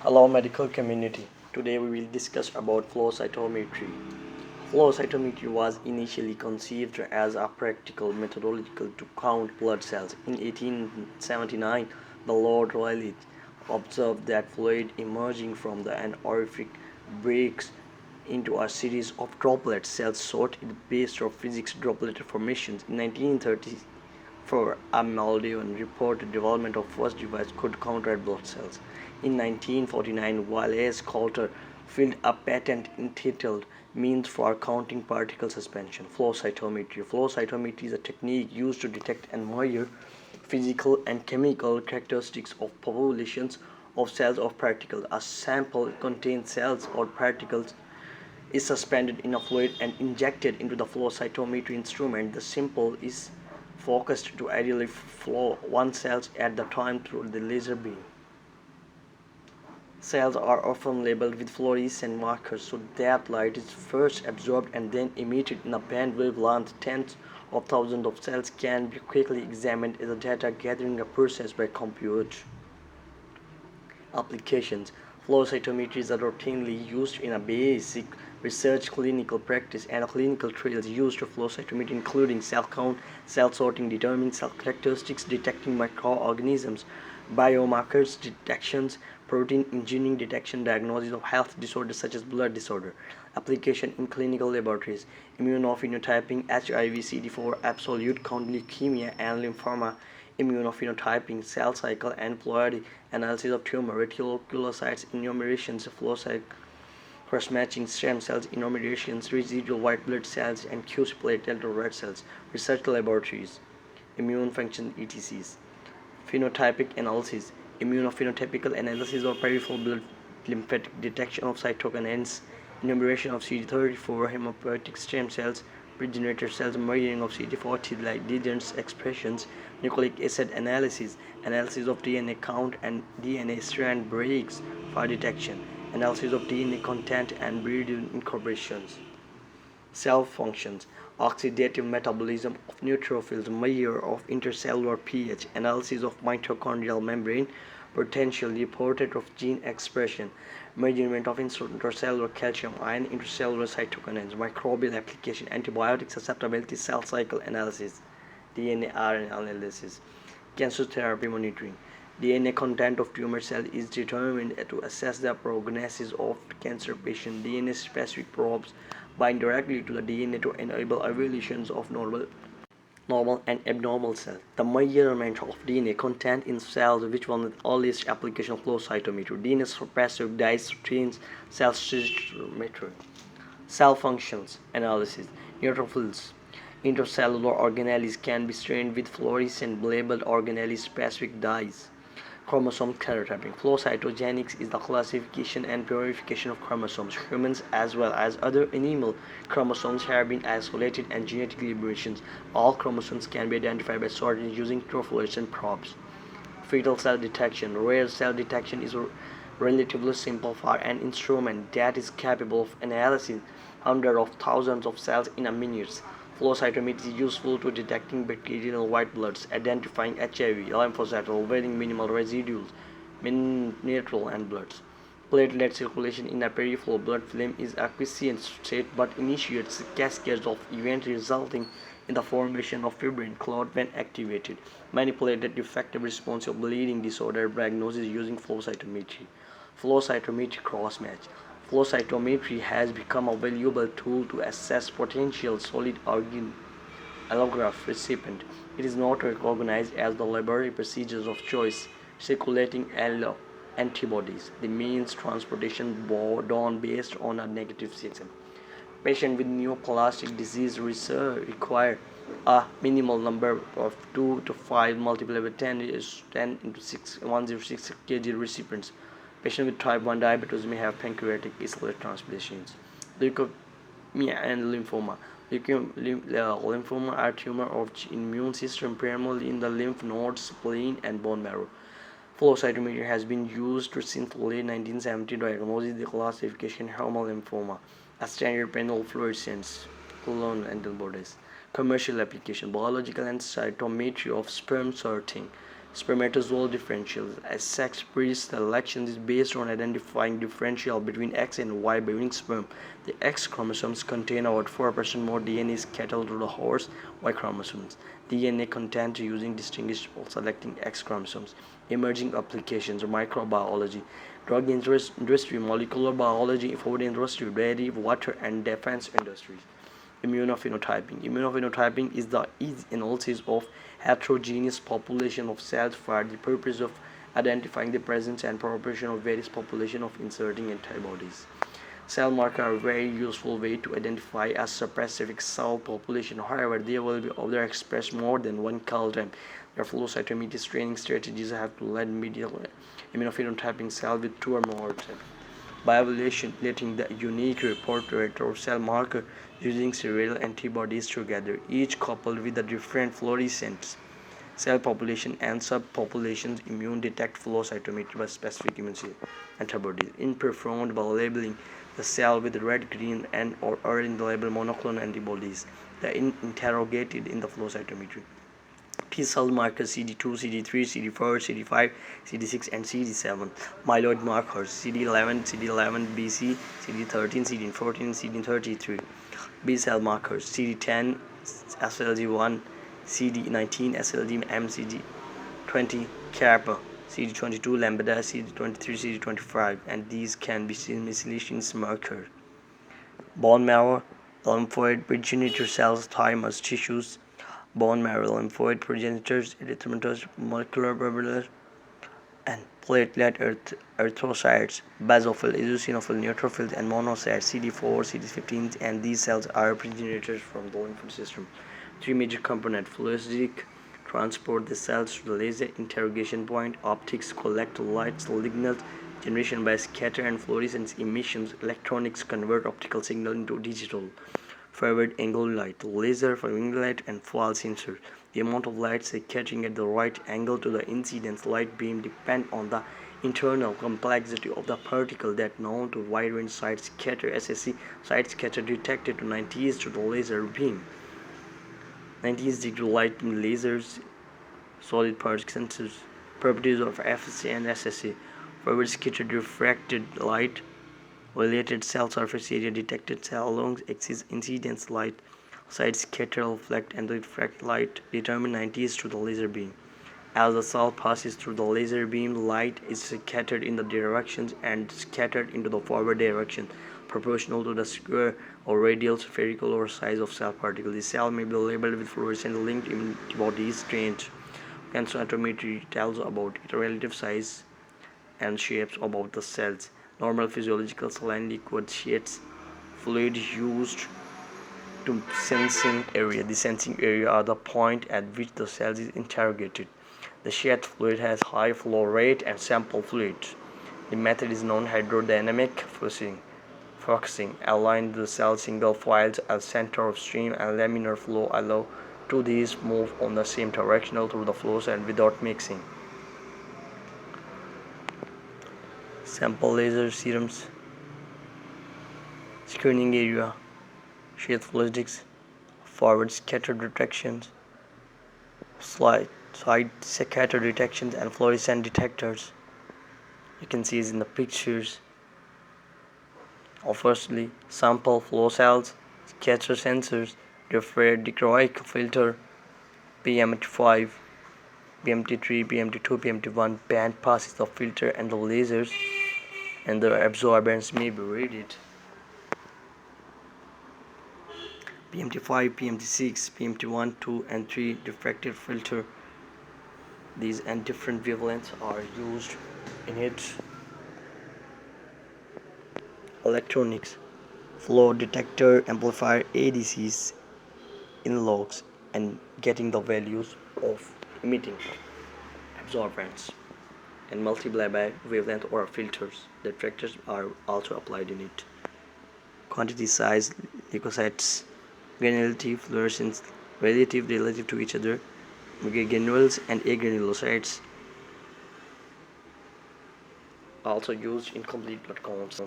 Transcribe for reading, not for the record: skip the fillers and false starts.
Hello medical community. Today we will discuss about flow cytometry. Flow cytometry was initially conceived as a practical methodology to count blood cells. In 1879, the Lord Rayleigh observed that fluid emerging from the anorific breaks into a series of droplet cells sought in the base of physics droplet formations. In 1930, for a Maldivian reported development of first device could count red blood cells. In 1949, Wallace Coulter filed a patent entitled Means for Counting Particle Suspension. Flow cytometry. Flow cytometry is a technique used to detect and measure physical and chemical characteristics of populations of cells or particles. A sample containing cells or particles is suspended in a fluid and injected into the flow cytometry instrument. The sample is focused to ideally flow one cells at the time through the laser beam. Cells are often labeled with fluorescent markers so that light is first absorbed and then emitted in a band wavelength. Tens of thousands of cells can be quickly examined as a data gathering process by computer. Applications. Flow cytometry are routinely used in a basic research clinical practice and clinical trials used to flow cytometry including cell count, cell sorting, determining cell characteristics, detecting microorganisms, biomarkers detections, protein engineering detection, diagnosis of health disorders such as blood disorder. Application in clinical laboratories, immunophenotyping, HIV, CD4, absolute count, leukemia, and lymphoma, immunophenotyping, cell cycle and ploidy, analysis of tumor, reticulocytes, enumerations, flow cycle, cross-matching stem cells, enumerations, residual white blood cells, and QC-platelet red cells, research laboratories, immune function ETCs, phenotypic analysis, immunophenotypical analysis of peripheral blood lymphatic detection of cytokines, enumeration of CD34 hematopoietic stem cells, progenitor cells, measuring of CD40 ligands expressions, nucleic acid analysis, analysis of DNA count and DNA strand breaks for detection, analysis of DNA content and breed incorporations. Cell functions, oxidative metabolism of neutrophils, measure of intercellular pH, analysis of mitochondrial membrane, potentially portrait of gene expression, measurement of intercellular calcium ion, intercellular cytokines, microbial application, antibiotic susceptibility, cell cycle analysis, DNA RNA analysis, cancer therapy monitoring. DNA content of tumor cell is determined to assess the prognosis of cancer patient. DNA specific probes bind directly to the DNA to enable evaluations of normal and abnormal cells. The measurement of DNA content in cells, which one of the earliest application of flow cytometry. DNA suppressive dyes trains cell cytometry. Cell functions analysis. Neutrophils. Intercellular organelles can be stained with fluorescent labeled organelle specific dyes. Chromosome karyotyping. Flow cytogenetics is the classification and purification of chromosomes. Humans as well as other animal chromosomes have been isolated and genetically liberations. All chromosomes can be identified by sorting using fluorescent probes. Fetal cell detection. Rare cell detection is relatively simple for an instrument that is capable of analyzing hundreds of thousands of cells in a minute. Flow cytometry is useful to detecting bacterial white bloods, identifying HIV, lymphocytes, wearing minimal residuals, neutral and bloods. Platelet circulation in a peripheral blood film is a quiescent state but initiates cascades of events resulting in the formation of fibrin clot when activated. Manipulated defective responsive bleeding disorder diagnosis using flow cytometry. Flow cytometry cross-match. Flow cytometry has become a valuable tool to assess potential solid organ allograft recipient. It is not recognized as the laboratory procedures of choice. Circulating allo antibodies, the means transportation done based on a negative system. Patients with neoplastic disease require a minimal number of 2 to 5 multiplied by 10 is 10 into 6 106 kg recipients. Patients with type 1 diabetes may have pancreatic islet transplantations. Leukemia and lymphoma. Lymphoma are tumors of immune system primarily in the lymph nodes, spleen, and bone marrow. Flow cytometry has been used since the late 1970s to diagnose the classification human lymphoma, a standard panel fluorescence, clone antibodies. Commercial application, biological and cytometry of sperm sorting, Spermatozoal differentials. A sex pre-selection is based on identifying differential between X and Y by using sperm. The X chromosomes contain about 4% more DNA scattered to the horse Y chromosomes. DNA content using distinguishable selecting X chromosomes. Emerging applications of microbiology, drug industry, molecular biology, food industry, dairy, water, and defense industries. Immunophenotyping. Immunophenotyping is the analysis of heterogeneous population of cells for the purpose of identifying the presence and proportion of various population of inserting antibodies. Cell markers are a very useful way to identify a specific cell population. However, they will be overexpressed more than one cell type. Therefore, cytometry training strategies have to lead medial immunophenotyping cell with two or more types. By evaluating the unique repertoire of cell marker using serial antibodies together, each coupled with a different fluorescence cell population and subpopulations, immune detect flow cytometry by specific immune antibodies in performed by labeling the cell with red, green, and or orange label monoclonal antibodies that interrogated in the flow cytometry. T cell markers CD2, CD3, CD4, CD5, CD6, and CD7. Myeloid markers CD11, CD11, BC, CD13, CD14, CD33. B cell markers CD10, SLG1, CD19, SLG, MCG20, Kappa, CD22, Lambda, CD23, CD25, and these can be methylation markers. Bone marrow, lymphoid progenitor cells, thymus, tissues, bone marrow, lymphoid progenitors, erythrocytes, molecular and platelet erythrocytes, basophil, eosinophil, neutrophils, and monocytes, CD4, CD15, and these cells are progenitors from the lymphoid system. Three major components: fluidic transport the cells to the laser interrogation point, optics collect light signals, generation by scatter and fluorescence emissions, electronics convert optical signal into digital. Forward angle light, laser forward light, and foil sensor. The amount of light scattering at the right angle to the incidence light beam depend on the internal complexity of the particle that known to wide range side scatter SSC side scatter detected to 90s to the laser beam. 90s degree light lasers, solid particle sensors, properties of FSC and SSC. Forward scatter diffracted light, related cell surface area, detected cell along axis, incidence light, side scatter, reflect, and refract light determine 90s to the laser beam. As the cell passes through the laser beam, light is scattered in the directions and scattered into the forward direction, proportional to the square or radial, spherical, or size of cell particle. The cell may be labeled with fluorescent linked antibodies strange. Cytometry tells about its relative size and shapes about the cells. Normal physiological saline liquid sheds fluid used to sensing area. The sensing area are the point at which the cell is interrogated. The shed fluid has high flow rate and sample fluid. The method is known hydrodynamic focusing. Align the cell single files as center of stream and laminar flow allow to these move on the same directional through the flows and without mixing. Sample laser serums, screening area, sheath fluidics, forward scatter detections, side scatter detections, and fluorescent detectors. You can see it in the pictures. Firstly, sample flow cells, scatter sensors, dichroic filter, PMT5, PMT3, PMT2, PMT1 band passes the filter and the lasers, and the absorbance may be rated. PMT5, PMT6, PMT1, 2, and 3 diffracted filter. These and different wavelengths are used in it. Electronics, flow detector, amplifier, ADCs, in-logs, and getting the values of emitting absorbance, and multiply by wavelength or filters. The detectors are also applied in it. Quantity, size, leukocytes, granularity, fluorescence, relative to each other, granules and agranulocytes, also used in complete blood counts.